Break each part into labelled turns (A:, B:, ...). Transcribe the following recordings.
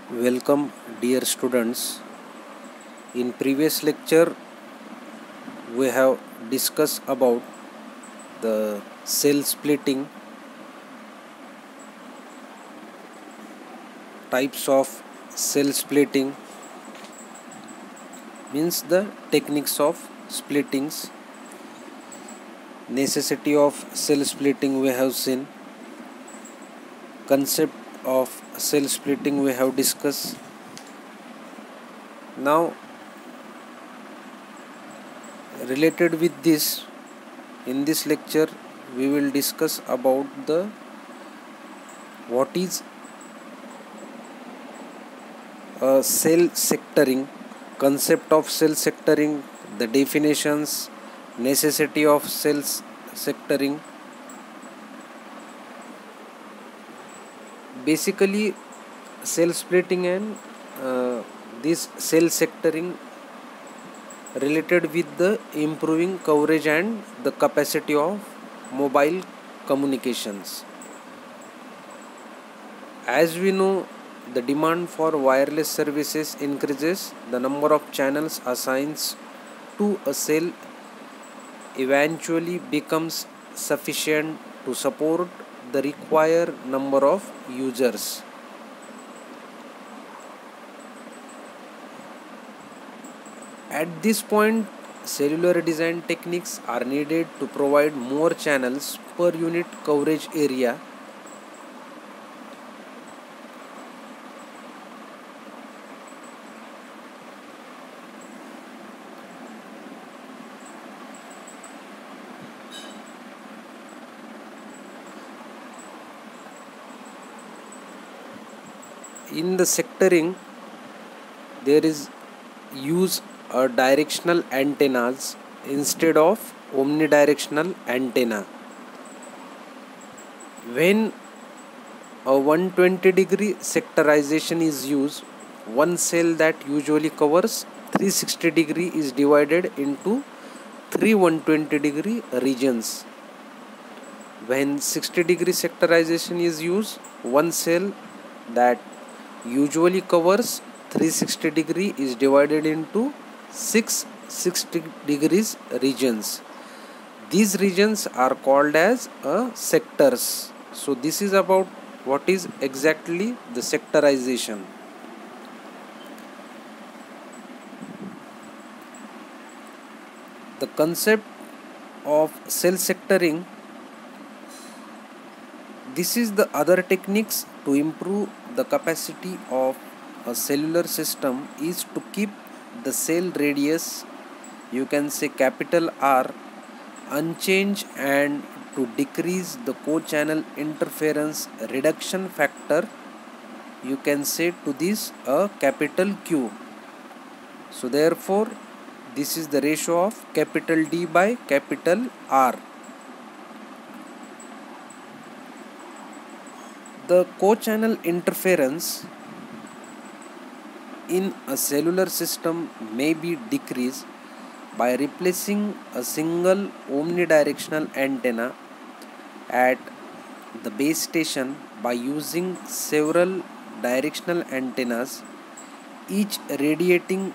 A: Welcome, dear students. In previous lecture, we have discussed about the cell splitting, types of cell splitting, means the techniques of splittings, necessity of cell splitting we have seen, concept of cell splitting we have discussed. Now, related with this, in this lecture, we will discuss about the what is cell sectoring, concept of cell sectoring, the definitions, necessity of cell sectoring. Basically, cell splitting and this cell sectoring related with the improving coverage and the capacity of mobile communications. As we know, the demand for wireless services increases, the number of channels assigned to a cell eventually becomes sufficient to support the required number of users. At this point, cellular design techniques are needed to provide more channels per unit coverage area. In the sectoring, there is use directional antennas instead of omnidirectional antenna. When a 120-degree sectorization is used, one cell that usually covers 360 is divided into three 120-degree regions. When 60-degree sectorization is used, one cell that usually covers 360 is divided into 660 regions. These regions are called as sectors. So this is about what is exactly the sectorization. The concept of cell sectoring, this is the other techniques to improve the capacity of a cellular system is to keep the cell radius, you can say capital R, unchanged and to decrease the co-channel interference reduction factor, you can say to this a capital Q. So therefore this is the ratio of capital D by capital R. The co-channel interference in a cellular system may be decreased by replacing a single omnidirectional antenna at the base station by using several directional antennas, each radiating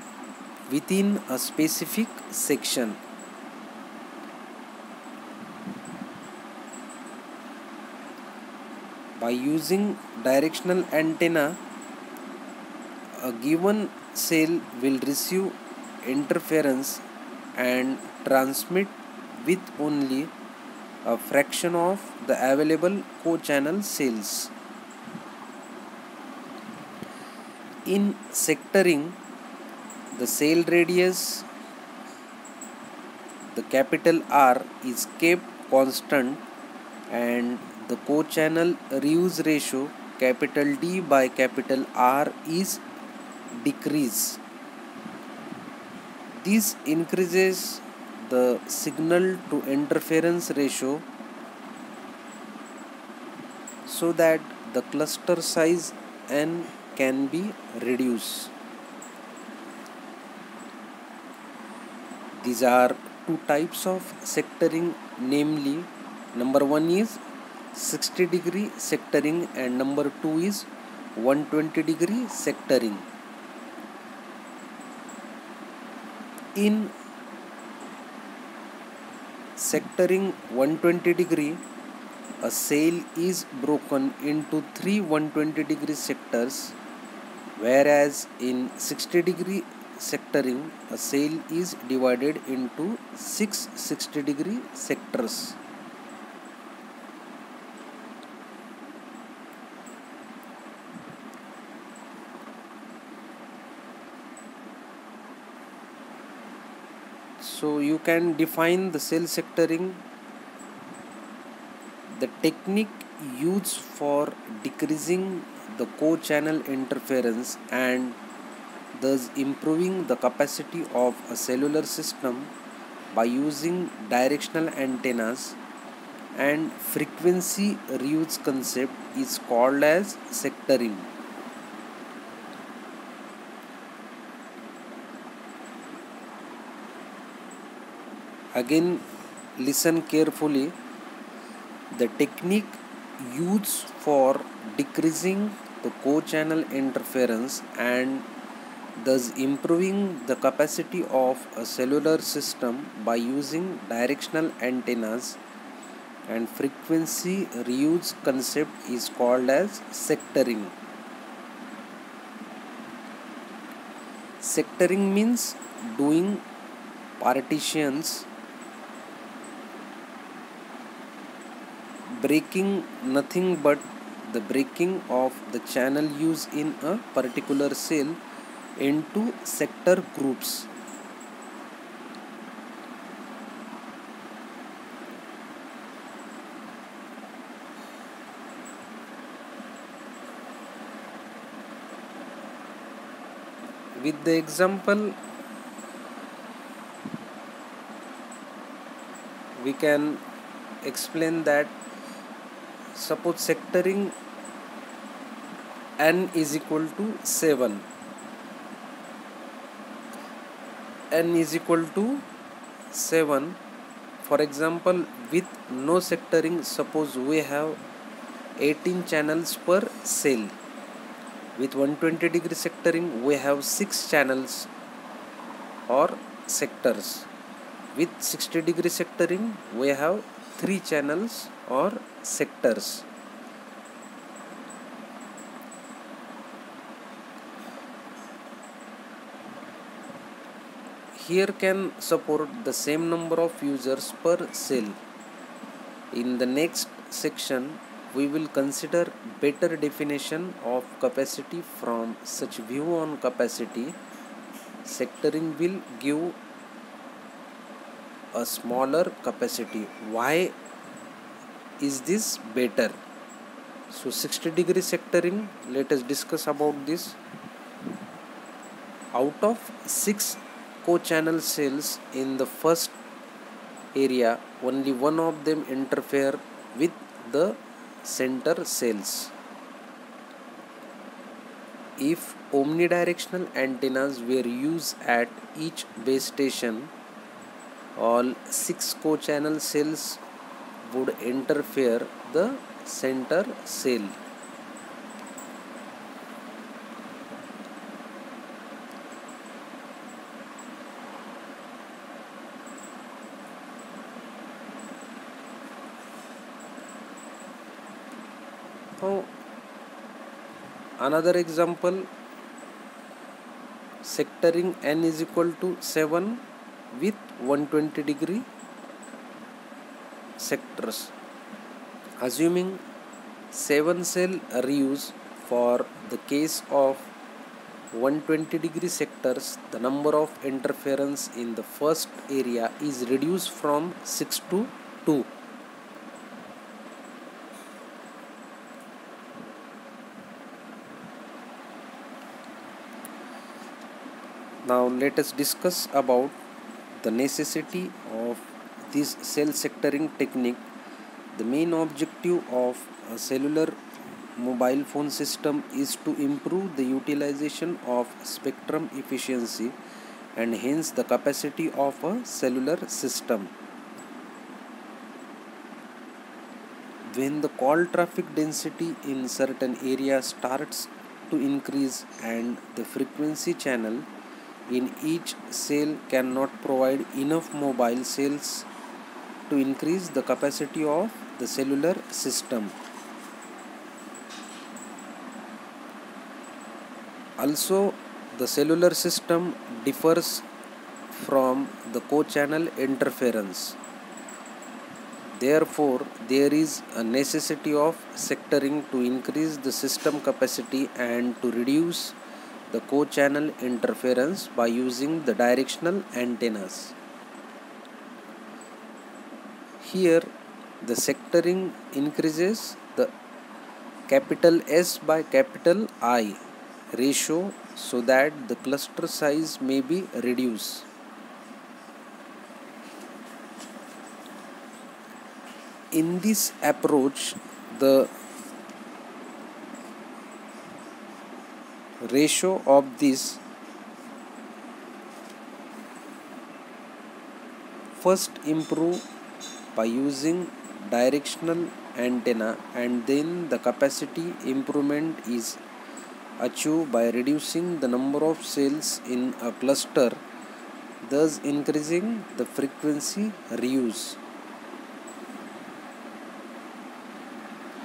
A: within a specific section. By using directional antenna, a given cell will receive interference and transmit with only a fraction of the available co-channel cells. In sectoring, the cell radius, the capital R, is kept constant and the co-channel reuse ratio capital D by capital R is decreased. This increases the signal to interference ratio so that the cluster size N can be reduced. These are two types of sectoring, namely number one is 60-degree sectoring and number two is 120-degree sectoring. In sectoring 120-degree, a cell is broken into three 120-degree sectors, whereas in 60-degree sectoring, a cell is divided into six 60-degree sectors. So you can define the cell sectoring, the technique used for decreasing the co-channel interference and thus improving the capacity of a cellular system by using directional antennas and frequency reuse concept is called as sectoring. Again, listen carefully. The technique used for decreasing the co-channel interference and thus improving the capacity of a cellular system by using directional antennas and frequency reuse concept is called as sectoring. Sectoring means doing partitions, breaking nothing but the breaking of the channel used in a particular cell into sector groups. With the example, we can explain that suppose sectoring n is equal to 7. N is equal to 7. For example, with no sectoring, suppose we have 18 channels per cell. With 120-degree sectoring, we have 6 channels or sectors. With 60-degree sectoring, we have 3 channels or sectors. Here can support the same number of users per cell. In the next section, we will consider better definition of capacity. From such view on capacity, sectoring will give a smaller capacity. Why is this better? So 60-degree sectoring, let us discuss about this. Out of 6 co-channel cells in the first area, only one of them interfere with the center cells. If omnidirectional antennas were used at each base station, all 6 co-channel cells would interfere the center cell. Now, another example, sectoring n is equal to 7 with 120-degree sectors. Assuming 7 cell reuse, for the case of 120-degree sectors, the number of interference in the first area is reduced from 6 to 2. Now let us discuss about the necessity of this cell sectoring technique. The main objective of a cellular mobile phone system is to improve the utilization of spectrum efficiency and hence the capacity of a cellular system. When the call traffic density in certain areas starts to increase, and the frequency channel in each cell cannot provide enough mobile cells to increase the capacity of the cellular system. Also, the cellular system differs from the co-channel interference. Therefore, there is a necessity of sectoring to increase the system capacity and to reduce the co-channel interference by using the directional antennas. Here, the sectoring increases the capital S by capital I ratio so that the cluster size may be reduced. In this approach, the ratio of this first improve by using directional antenna, and then the capacity improvement is achieved by reducing the number of cells in a cluster, thus increasing the frequency reuse.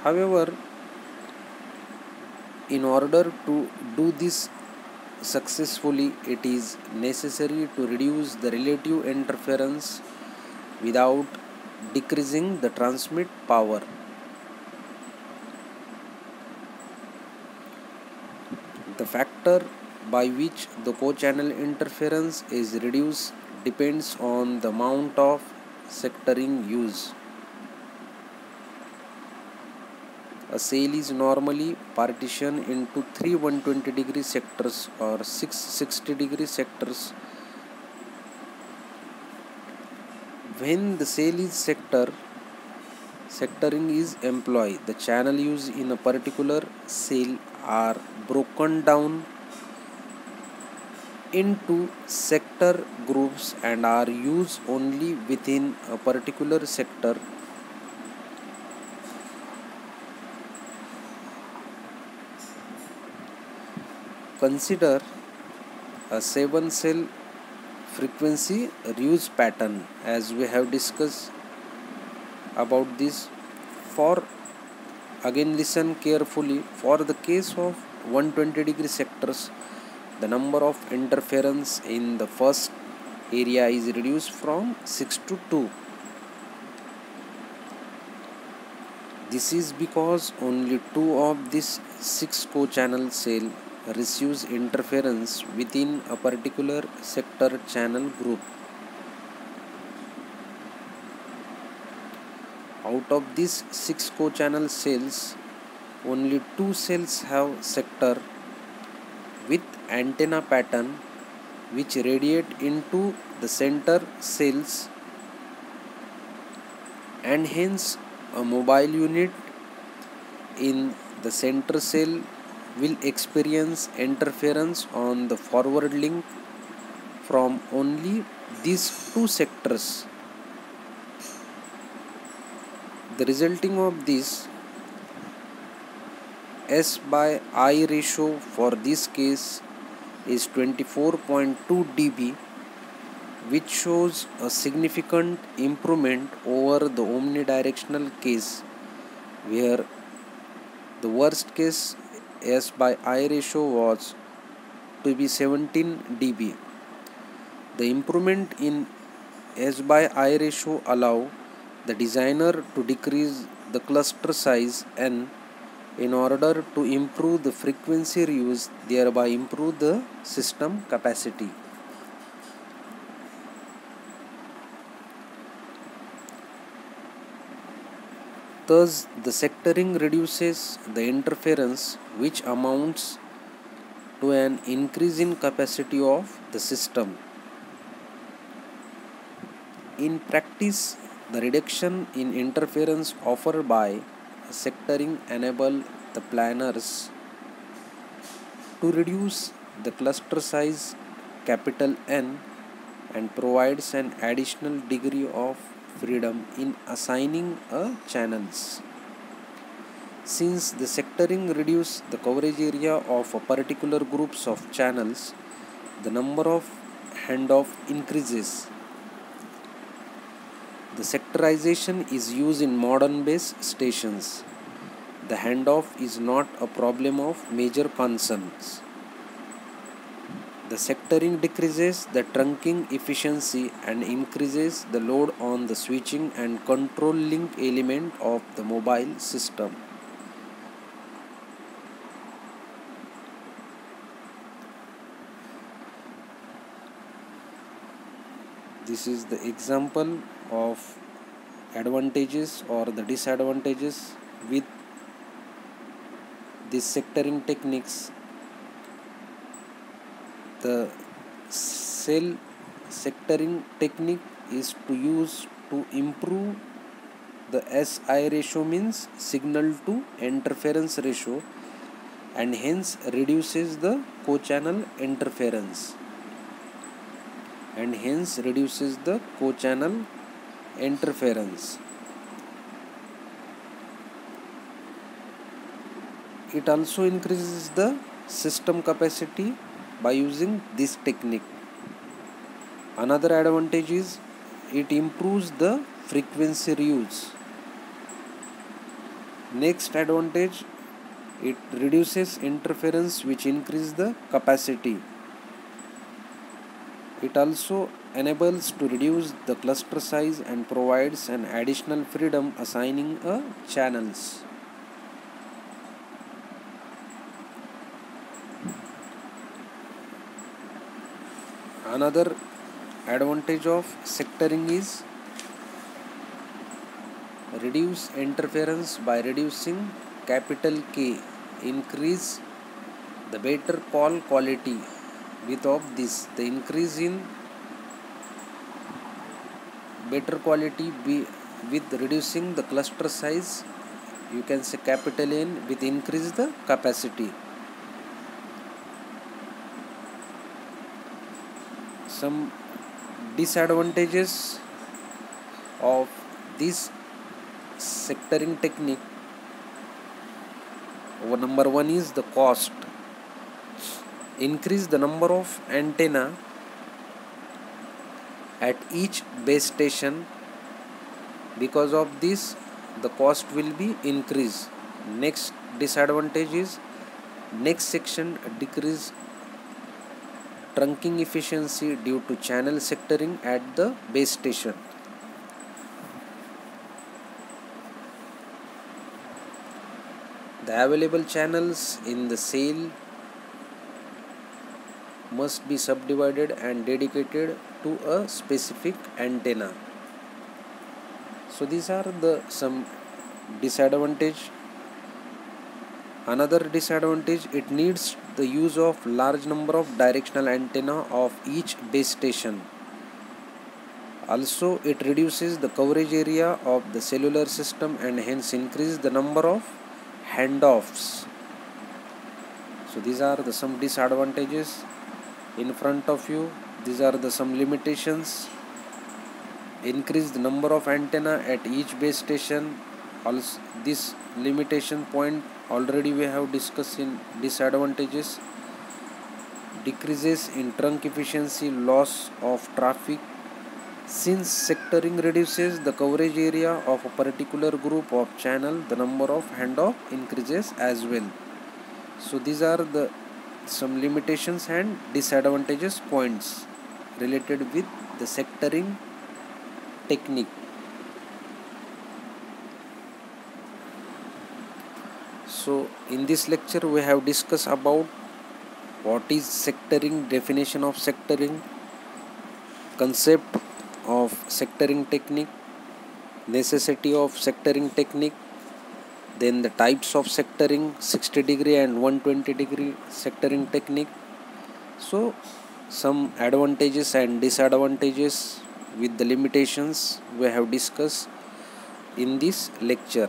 A: However, in order to do this successfully, it is necessary to reduce the relative interference without decreasing the transmit power. The factor by which the co-channel interference is reduced depends on the amount of sectoring used. A cell is normally partitioned into 3 120-degree sectors or 6 60-degree sectors. When the cell is sectoring is employed, the channel used in a particular cell are broken down into sector groups and are used only within a particular sector. Consider a 7-cell frequency reuse pattern, as we have discussed about this. Again listen carefully. For the case of 120-degree sectors, the number of interference in the first area is reduced from 6 to 2. This is because only 2 of these 6 co-channel cells receives interference within a particular sector channel group. Out of these 6 co-channel cells, only 2 cells have sector with antenna pattern which radiate into the center cells, and hence a mobile unit in the center cell will experience interference on the forward link from only these 2 sectors. The resulting of this S by I ratio for this case is 24.2 dB, which shows a significant improvement over the omnidirectional case, where the worst case S by I ratio was to be 17 dB. The improvement in S by I ratio allow the designer to decrease the cluster size n in order to improve the frequency reuse, thereby improve the system capacity. Thus, the sectoring reduces the interference, which amounts to an increase in capacity of the system. In practice, the reduction in interference offered by sectoring enable the planners to reduce the cluster size capital N and provides an additional degree of freedom in assigning channels. Since the sectoring reduces the coverage area of a particular groups of channels, the number of handoff increases. The sectorization is used in modern base stations. The handoff is not a problem of major concerns. The sectoring decreases the trunking efficiency and increases the load on the switching and control link element of the mobile system. This is the example of advantages or the disadvantages with these sectoring techniques. The cell sectoring technique is to use to improve the SI ratio, means signal to interference ratio, and hence reduces the co-channel interference. It also increases the system capacity by using this technique. Another advantage is it improves the frequency reuse. Next advantage, it reduces interference, which increases the capacity. It also enables to reduce the cluster size and provides an additional freedom assigning channels. Another advantage of sectoring is reduce interference by reducing capital K, increase the better call quality. With of this, the increase in better quality with reducing the cluster size, you can say capital N, with increase the capacity. Some disadvantages of this sectoring technique. Number one is the cost. Increase the number of antenna at each base station. Because of this, the cost will be increased. Next disadvantage is next section decrease trunking efficiency due to channel sectoring at the base station. The available channels in the cell must be subdivided and dedicated to a specific antenna. So these are the some disadvantage. Another disadvantage, it needs the use of large number of directional antenna of each base station. Also, it reduces the coverage area of the cellular system and hence increase the number of handoffs. So these are the some disadvantages in front of you. These are the some limitations. Increase the number of antenna at each base station. Also, this limitation point already we have discussed in disadvantages. Decreases in trunk efficiency, loss of traffic. Since sectoring reduces the coverage area of a particular group of channel, the number of handoff increases as well. So these are the some limitations and disadvantages points related with the sectoring technique. So in this lecture we have discussed about what is sectoring, definition of sectoring, concept of sectoring technique, necessity of sectoring technique, then the types of sectoring, 60 degree and 120 degree sectoring technique. So some advantages and disadvantages with the limitations we have discussed in this lecture.